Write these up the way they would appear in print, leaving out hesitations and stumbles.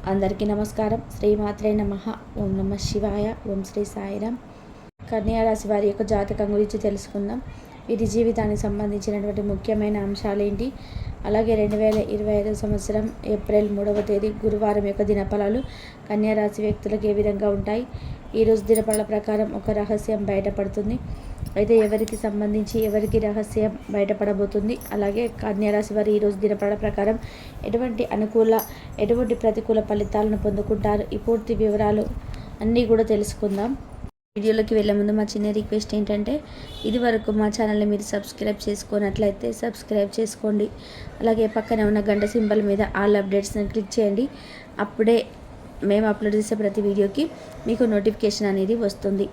అందరికీ నమస్కారం. శ్రీమాత్రే నమః. ఓం నమ శివాయ. ఓం శ్రీ సాయిరామ్. కన్యా రాశి వారి యొక్క జాతకం గురించి తెలుసుకుందాం. వీరి జీవితానికి సంబంధించినటువంటి ముఖ్యమైన అంశాలు ఏంటి, అలాగే 2025 సంవత్సరం ఏప్రిల్ 3వ తేదీ గురువారం యొక్క దినఫలాలు కన్యా రాశి వ్యక్తులకు ఏ విధంగా ఉంటాయి. ఈరోజు దినఫలాల ప్రకారం ఒక రహస్యం బయటపడుతుంది. అయితే ఎవరికి సంబంధించి ఎవరికి రహస్యం బయటపడబోతుంది, అలాగే కన్యారాశి వారు ఈరోజు దినఫలాల ప్రకారం ఎటువంటి అనుకూల ఎటువంటి ప్రతికూల ఫలితాలను పొందుకుంటారు, ఈ పూర్తి వివరాలు అన్నీ కూడా తెలుసుకుందాం. వీడియోలోకి వెళ్ళే ముందు మా చిన్న రిక్వెస్ట్ ఏంటంటే, ఇది వరకు మా ఛానల్ని మీరు సబ్స్క్రైబ్ చేసుకున్నట్లయితే సబ్స్క్రైబ్ చేసుకోండి. అలాగే పక్కనే ఉన్న గంట సింబల్ మీద ఆల్ అప్డేట్స్ని క్లిక్ చేయండి. అప్పుడే మేము అప్లోడ్ చేసే ప్రతి వీడియోకి మీకు నోటిఫికేషన్ అనేది వస్తుంది.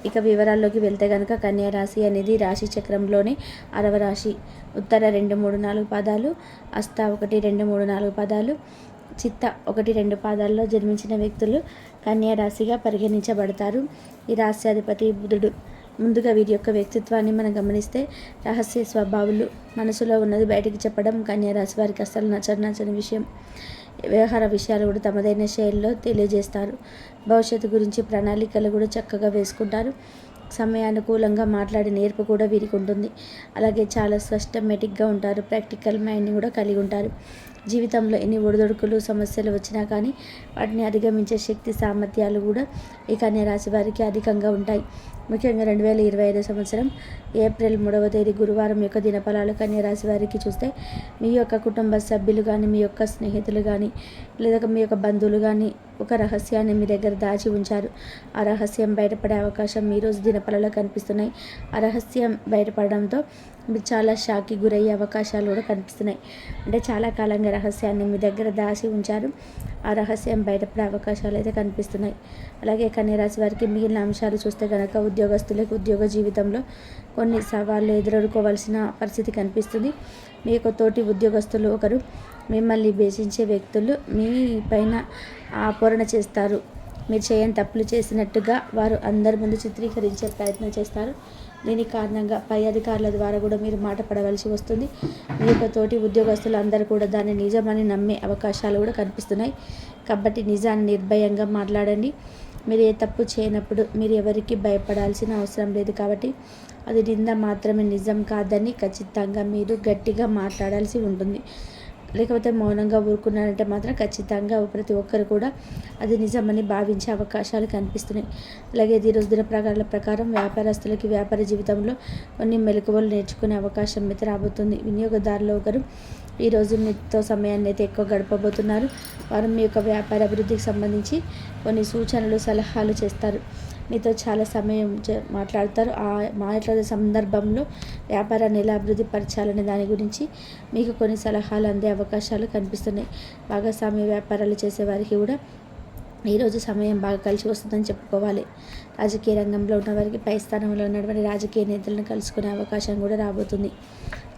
ఇక వివరాల్లోకి వెళ్తే కనుక కన్యా రాశి అనేది రాశి చక్రంలోని 6వ రాశి. ఉత్తర 2, 3, 4 పాదాలు, హస్త 1, 2, 3, 4 పాదాలు, చిత్త 1, 2 పాదాల్లో జన్మించిన వ్యక్తులు కన్యా రాశిగా పరిగణించబడతారు. ఈ రాశ్యాధిపతి బుధుడు. ముందుగా వీరి యొక్క వ్యక్తిత్వాన్ని మనం గమనిస్తే రహస్య స్వభావాలు, మనసులో ఉన్నది బయటికి చెప్పడం కన్యా రాశి వారికి అస్సలు నచ్చని విషయం. వ్యవహార విషయాలు కూడా తమదైన శైలిలో తెలియజేస్తారు. భవిష్యత్తు గురించి ప్రణాళికలు కూడా చక్కగా వేసుకుంటారు. సమయానుకూలంగా మాట్లాడే నేర్పు కూడా వీరికి ఉంటుంది. అలాగే చాలా సిస్టమేటిక్గా ఉంటారు. ప్రాక్టికల్ మైండ్ని కూడా కలిగి ఉంటారు. జీవితంలో ఎన్ని ఒడిదొడుకులు సమస్యలు వచ్చినా కానీ వాటిని అధిగమించే శక్తి సామర్థ్యాలు కూడా ఈ కన్యా రాశి వారికి అధికంగా ఉంటాయి. ముఖ్యంగా 2025 సంవత్సరం ఏప్రిల్ 3వ తేదీ గురువారం యొక్క దినఫలాలు కన్యా రాశి వారికి చూస్తే, మీ యొక్క కుటుంబ సభ్యులు కానీ, మీ యొక్క స్నేహితులు కానీ, లేదా మీ యొక్క బంధువులు కానీ ఒక రహస్యాన్ని మీ దగ్గర దాచి ఉంచారు. ఆ రహస్యం బయటపడే అవకాశం ఈరోజు దినఫలాల్లో కనిపిస్తున్నాయి. ఆ రహస్యం బయటపడడంతో మీరు చాలా షాక్కి గురయ్యే అవకాశాలు కూడా కనిపిస్తున్నాయి. అంటే చాలా కాలంగా రహస్యాన్ని మీ దగ్గర దాచి ఉంచారు. ఆ రహస్యం బయటపడే అవకాశాలు అయితే కనిపిస్తున్నాయి. అలాగే కన్యా రాశి వారికి మిగిలిన అంశాలు చూస్తే కనుక, ఉద్యోగస్తులకు ఉద్యోగ జీవితంలో కొన్ని సవాళ్ళు ఎదుర్కోవాల్సిన పరిస్థితి కనిపిస్తుంది. మీ యొక్క తోటి ఉద్యోగస్తులు ఒకరు మిమ్మల్ని వేధించే వ్యక్తులు మీ పైన ఆపోరణ చేస్తారు. మీరు చేయని తప్పులు చేసినట్టుగా వారు అందరి ముందు చిత్రీకరించే ప్రయత్నం చేస్తారు. దీని కారణంగా పై అధికారుల ద్వారా కూడా మీరు మాట పడవలసి వస్తుంది. మీ యొక్క తోటి ఉద్యోగస్తులు అందరూ కూడా దాన్ని నిజమని నమ్మే అవకాశాలు కూడా కనిపిస్తున్నాయి. కాబట్టి నిజాన్ని నిర్భయంగా మాట్లాడండి. మీరు ఏ తప్పు చేయనప్పుడు మీరు ఎవరికి భయపడాల్సిన అవసరం లేదు. కాబట్టి అది నింద మాత్రమే, నిజం కాదని ఖచ్చితంగా మీరు గట్టిగా మాట్లాడాల్సి ఉంటుంది. లేకపోతే మౌనంగా ఊరుకున్నారంటే మాత్రం ఖచ్చితంగా ప్రతి ఒక్కరు కూడా అది నిజమని భావించే అవకాశాలు కనిపిస్తున్నాయి. అలాగే ఈరోజు దినప్రకారాల ప్రకారం వ్యాపారస్తులకి వ్యాపార జీవితంలో కొన్ని మెలకువలు నేర్చుకునే అవకాశం అయితే రాబోతుంది. వినియోగదారులు ఒకరు ఈరోజు మీతో సమయాన్ని అయితే ఎక్కువ గడపబోతున్నారు. వారు మీ యొక్క వ్యాపార అభివృద్ధికి సంబంధించి కొన్ని సూచనలు, సలహాలు చేస్తారు. మీతో చాలా సమయం మాట్లాడతారు. ఆ మాట్లాడే సందర్భంలో వ్యాపారాన్ని ఎలా అభివృద్ధి పరచాలనే దాని గురించి మీకు కొన్ని సలహాలు అందే అవకాశాలు కనిపిస్తున్నాయి. భాగస్వామ్య వ్యాపారాలు చేసేవారికి కూడా ఈరోజు సమయం బాగా కలిసి వస్తుందని చెప్పుకోవాలి. రాజకీయ రంగంలో ఉన్నవారికి పై స్థానంలో ఉన్నటువంటి రాజకీయ నేతలను కలుసుకునే అవకాశం కూడా రాబోతుంది.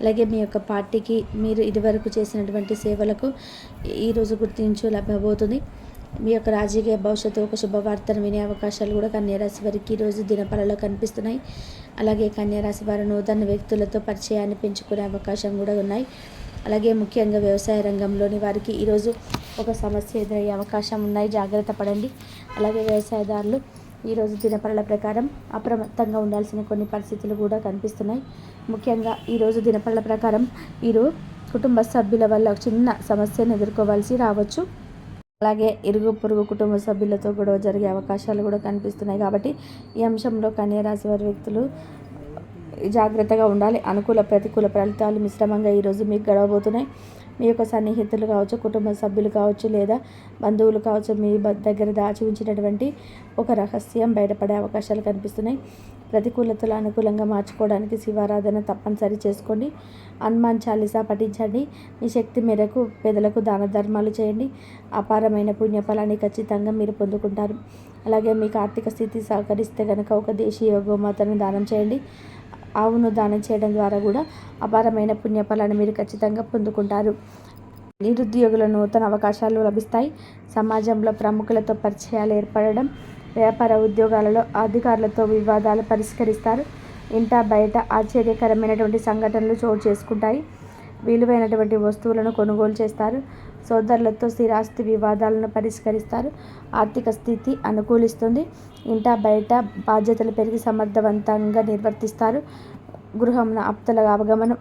అలాగే మీ యొక్క పార్టీకి మీరు ఇదివరకు చేసినటువంటి సేవలకు ఈరోజు గుర్తింపు లభ్యమవుతుంది. మీ యొక్క రాజకీయ భవిష్యత్తు ఒక శుభవార్తను వినే అవకాశాలు కూడా కన్యా రాశి వారికి ఈరోజు దినఫలాల్లో కనిపిస్తున్నాయి. అలాగే కన్యా రాశి వారు నూతన వ్యక్తులతో పరిచయాన్ని పెంచుకునే అవకాశం కూడా ఉన్నాయి. అలాగే ముఖ్యంగా వ్యవసాయ రంగంలోని వారికి ఈరోజు ఒక సమస్య ఎదురయ్యే అవకాశం ఉన్నాయి. జాగ్రత్త పడండి. అలాగే వ్యవసాయదారులు ఈరోజు దినఫలాల ప్రకారం అప్రమత్తంగా ఉండాల్సిన కొన్ని పరిస్థితులు కూడా కనిపిస్తున్నాయి. ముఖ్యంగా ఈరోజు దినఫలాల ప్రకారం వీరు కుటుంబ సభ్యుల వల్ల చిన్న సమస్యను ఎదుర్కోవాల్సి రావచ్చు. అలాగే ఇరుగు పొరుగు కుటుంబ సభ్యులతో గొడవ జరిగే అవకాశాలు కూడా కనిపిస్తున్నాయి. కాబట్టి ఈ అంశంలో కన్యా రాశి వారి వ్యక్తులు జాగ్రత్తగా ఉండాలి. అనుకూల ప్రతికూల ఫలితాలు మిశ్రమంగా ఈరోజు మీకు గడవబోతున్నాయి. మీ యొక్క సన్నిహితులు కావచ్చు, కుటుంబ సభ్యులు కావచ్చు, లేదా బంధువులు కావచ్చు, మీ దగ్గర దాచి ఉంచినటువంటి ఒక రహస్యం బయటపడే అవకాశాలు కనిపిస్తున్నాయి. ప్రతికూలతలు అనుకూలంగా మార్చుకోవడానికి శివారాధన తప్పనిసరి చేసుకోండి. హనుమాన్ చాలీసా పఠించండి. మీ శక్తి మేరకు పేదలకు దాన ధర్మాలు చేయండి. అపారమైన పుణ్యఫలాన్ని ఖచ్చితంగా మీరు పొందుకుంటారు. అలాగే మీకు ఆర్థిక స్థితి సహకరిస్తే కనుక ఒక దేశీయ గోమాతను దానం చేయండి. ఆవును దానం చేయడం ద్వారా కూడా అపారమైన పుణ్యఫలాన్ని మీరు ఖచ్చితంగా పొందుకుంటారు. నిరుద్యోగుల నూతన అవకాశాలు లభిస్తాయి. సమాజంలో ప్రముఖులతో పరిచయాలు ఏర్పడడం, వ్యాపార ఉద్యోగాలలో అధికారులతో వివాదాలు పరిష్కరిస్తారు. ఇంట బయట ఆశ్చర్యకరమైనటువంటి సంఘటనలు చోటు చేసుకుంటాయి. విలువైనటువంటి వస్తువులను కొనుగోలు చేస్తారు. సోదరులతో స్థిరాస్తి వివాదాలను పరిష్కరిస్తారు. ఆర్థిక స్థితి అనుకూలిస్తుంది. ఇంట బయట బాధ్యతలు పెరిగి సమర్థవంతంగా నిర్వర్తిస్తారు. గృహంలో ఆప్తుల ఆగమనం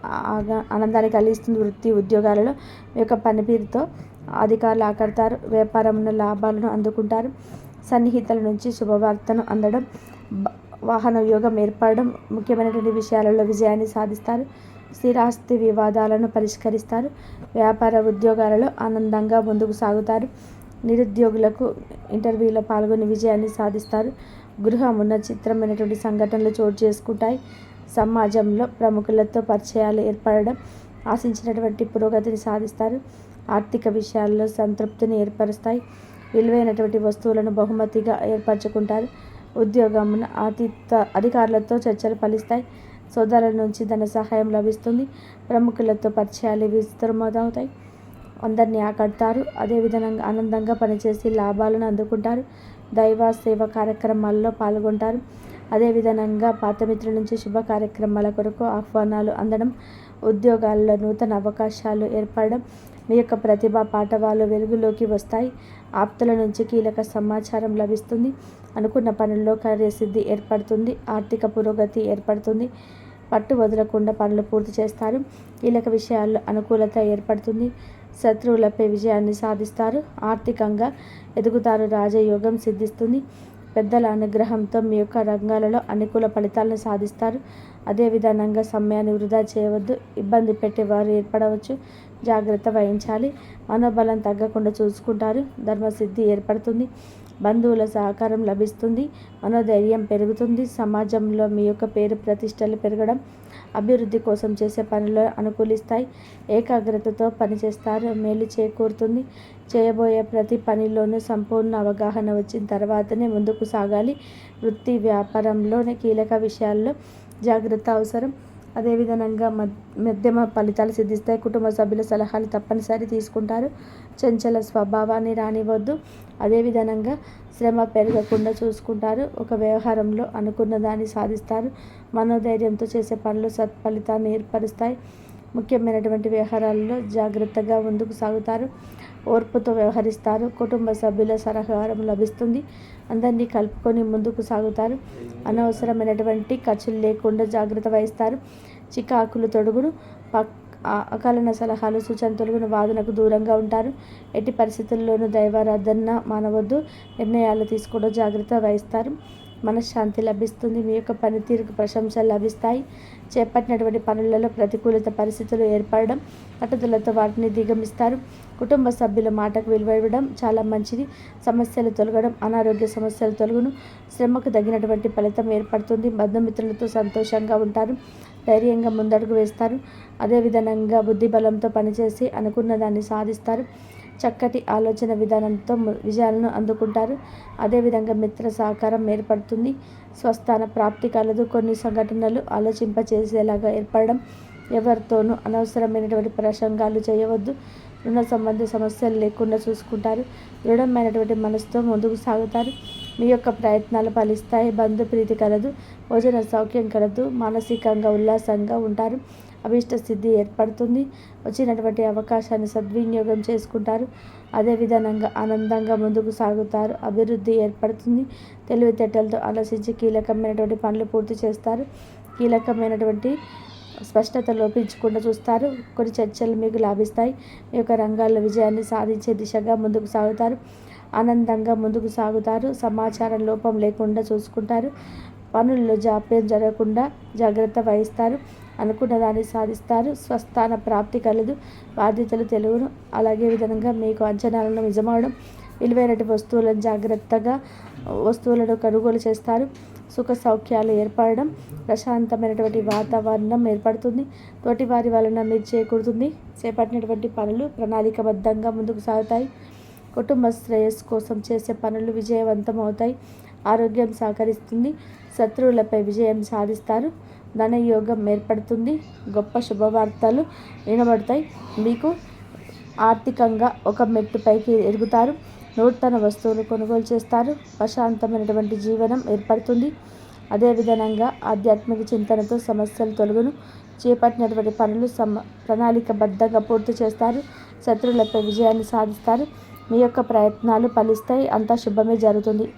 ఆనందాన్ని కలిగిస్తుంది. వృత్తి ఉద్యోగాలలో మీ యొక్క పనితీరుతో అధికారులు ఆకడతారు. వ్యాపారంలో లాభాలను అందుకుంటారు. సన్నిహితుల నుంచి శుభవార్తను అందడం, వాహన యోగం ఏర్పడడం, ముఖ్యమైనటువంటి విషయాలలో విజయాన్ని సాధిస్తారు. స్థిరాస్తి వివాదాలను పరిష్కరిస్తారు. వ్యాపార ఉద్యోగాలలో ఆనందంగా ముందుకు సాగుతారు. నిరుద్యోగులకు ఇంటర్వ్యూలో పాల్గొని విజయాన్ని సాధిస్తారు. గృహమున్న చిత్రమైనటువంటి సంఘటనలు చోటు చేసుకుంటాయి. సమాజంలో ప్రముఖులతో పరిచయాలు ఏర్పడడం, ఆశించినటువంటి పురోగతిని సాధిస్తారు. ఆర్థిక విషయాల్లో సంతృప్తిని ఏర్పరుస్తాయి. విలువైనటువంటి వస్తువులను బహుమతిగా ఏర్పరచుకుంటారు. ఉద్యోగమున అధికారులతో చర్చలు ఫలిస్తాయి. సోదరుల నుంచి ధన సహాయం లభిస్తుంది. ప్రముఖులతో పరిచయాలు విస్తృతమవుతాయి. అందరినీ ఆకడతారు. అదేవిధంగా ఆనందంగా పనిచేసి లాభాలను అందుకుంటారు. దైవ సేవ కార్యక్రమాల్లో పాల్గొంటారు. అదేవిధంగా పాత మిత్రుల నుంచి శుభ కార్యక్రమాల కొరకు ఆహ్వానాలు అందడం, ఉద్యోగాల్లో నూతన అవకాశాలు ఏర్పడడం, మీ యొక్క ప్రతిభా పాఠవాలు వెలుగులోకి వస్తాయి. ఆప్తుల నుంచి కీలక సమాచారం లభిస్తుంది. అనుకున్న పనుల్లో కార్యసిద్ధి ఏర్పడుతుంది. ఆర్థిక పురోగతి ఏర్పడుతుంది. పట్టు వదలకుండా పనులు పూర్తి చేస్తారు. కీలక విషయాల్లో అనుకూలత ఏర్పడుతుంది. శత్రువులపై విజయాన్ని సాధిస్తారు. ఆర్థికంగా ఎదుగుతారు. రాజయోగం సిద్ధిస్తుంది. పెద్దల అనుగ్రహంతో మీ యొక్క రంగాలలో అనుకూల ఫలితాలను సాధిస్తారు. అదేవిధంగా సమయాన్ని వృధా చేయవద్దు. ఇబ్బంది పెట్టేవారు ఏర్పడవచ్చు. జాగ్రత్త వహించాలి. మనోబలం తగ్గకుండా చూసుకుంటారు. ధర్మసిద్ధి ఏర్పడుతుంది. బంధువుల సహకారం లభిస్తుంది. మనోధైర్యం పెరుగుతుంది. సమాజంలో మీ యొక్క పేరు ప్రతిష్టలు పెరగడం, అభివృద్ధి కోసం చేసే పనులు అనుకూలిస్తాయి. ఏకాగ్రతతో పనిచేస్తారు. మేలు చేకూరుతుంది. చేయబోయే ప్రతి పనిలోనూ సంపూర్ణ అవగాహన వచ్చిన తర్వాతనే ముందుకు సాగాలి. వృత్తి వ్యాపారంలోని కీలక విషయాల్లో జాగ్రత్త అవసరం. అదేవిధంగా మధ్యమ ఫలితాలు సిద్ధిస్తాయి. కుటుంబ సభ్యుల సలహాలు తప్పనిసరి తీసుకుంటారు. చంచల స్వభావాన్ని రానివ్వద్దు. అదేవిధంగా శ్రమ పెరగకుండా చూసుకుంటారు. ఒక వ్యవహారంలో అనుకున్న దాన్ని సాధిస్తారు. మనోధైర్యంతో చేసే పనులు సత్ఫలితాన్ని ఏర్పరుస్తాయి. ముఖ్యమైనటువంటి వ్యవహారాల్లో జాగ్రత్తగా ముందుకు సాగుతారు. ఓర్పుతో వ్యవహరిస్తారు. కుటుంబ సభ్యుల సహకారం లభిస్తుంది. అందరినీ కలుపుకొని ముందుకు సాగుతారు. అనవసరమైనటువంటి ఖర్చులు లేకుండా జాగ్రత్త వహిస్తారు. చికాకులు తొడుగును అకాలన సలహాలు సూచన తొలగిన వాదనకు దూరంగా ఉంటారు. ఎట్టి పరిస్థితుల్లోనూ దైవారాధన మానవద్దు. నిర్ణయాలు తీసుకోవడం జాగ్రత్త వహిస్తారు. మనశ్శాంతి లభిస్తుంది. మీ యొక్క పనితీరుకు ప్రశంసలు లభిస్తాయి. చేపట్టినటువంటి పనులలో ప్రతికూలత పరిస్థితులు ఏర్పడడం, పట్టుదలతో వాటిని దిగమిస్తారు. కుటుంబ సభ్యుల మాటకు విలువ ఇవ్వడం చాలా మంచిది. సమస్యలు తొలగడం, అనారోగ్య సమస్యలు తొలగును. శ్రమకు తగినటువంటి ఫలితం ఏర్పడుతుంది. బంధుమిత్రులతో సంతోషంగా ఉంటారు. ధైర్యంగా ముందడుగు వేస్తారు. అదేవిధంగా బుద్ధి బలంతో పనిచేసి అనుకున్న దాన్ని సాధిస్తారు. చక్కటి ఆలోచన విధానంతో విజయాలను అందుకుంటారు. అదేవిధంగా మిత్ర సహకారం ఏర్పడుతుంది. స్వస్థాన ప్రాప్తి కలదు. కొన్ని సంఘటనలు ఆలోచింపచేసేలాగా ఏర్పడడం, ఎవరితోనూ అనవసరమైనటువంటి ప్రసంగాలు చేయవద్దు. రుణ సంబంధ సమస్యలు లేకుండా చూసుకుంటారు. దృఢమైనటువంటి మనసుతో ముందుకు సాగుతారు. మీ యొక్క ప్రయత్నాలు ఫలిస్తాయి. బంధు ప్రీతి కలదు. భోజన సౌఖ్యం కలదు. మానసికంగా ఉల్లాసంగా ఉంటారు. అభీష్ట సిద్ధి ఏర్పడుతుంది. వచ్చినటువంటి అవకాశాన్ని సద్వినియోగం చేసుకుంటారు. అదేవిధంగా ఆనందంగా ముందుకు సాగుతారు. అభివృద్ధి ఏర్పడుతుంది. తెలివితేటలతో ఆలోచించి కీలకమైనటువంటి పనులు పూర్తి చేస్తారు. కీలకమైనటువంటి స్పష్టత లోపించకుండా చూస్తారు. కొన్ని చర్చలు మీకు లాభిస్తాయి. మీ యొక్క రంగాల్లో విజయాన్ని సాధించే దిశగా ముందుకు సాగుతారు. ఆనందంగా ముందుకు సాగుతారు. సమాచారం లోపం లేకుండా చూసుకుంటారు. పనుల్లో జాప్యం జరగకుండా జాగ్రత్త వహిస్తారు. అనుకున్న దాన్ని సాధిస్తారు. స్వస్థాన ప్రాప్తి కలదు. బాధ్యతలు తెలుగును. అలాగే విధంగా మీకు అంచనాలను నిజమవడం, విలువైనటువంటి వస్తువులను కొనుగోలు చేస్తారు. సుఖ సౌఖ్యాలు ఏర్పడడం, ప్రశాంతమైనటువంటి వాతావరణం ఏర్పడుతుంది. తోటివారి వలన మీరు చేకూరుతుంది. చేపట్టినటువంటి పనులు ప్రణాళికబద్ధంగా ముందుకు సాగుతాయి. కుటుంబ శ్రేయస్సు కోసం చేసే పనులు విజయవంతం అవుతాయి. ఆరోగ్యం సహకరిస్తుంది. శత్రువులపై విజయం సాధిస్తారు. ధనయోగం ఏర్పడుతుంది. గొప్ప శుభవార్తలు వినబడతాయి. మీకు ఆర్థికంగా ఒక మెట్టుపైకి ఎదుగుతారు. నూతన వస్తువులు కొనుగోలు చేస్తారు. ప్రశాంతమైనటువంటి జీవనం ఏర్పడుతుంది. అదేవిధంగా ఆధ్యాత్మిక చింతనతో సమస్యలు తొలగును. చేపట్టినటువంటి పనులు ప్రణాళికబద్ధంగా పూర్తి చేస్తారు. శత్రువులపై విజయాన్ని సాధిస్తారు. మీ యొక్క ప్రయత్నాలు ఫలిస్తాయి. అంతా శుభమే జరుగుతుంది.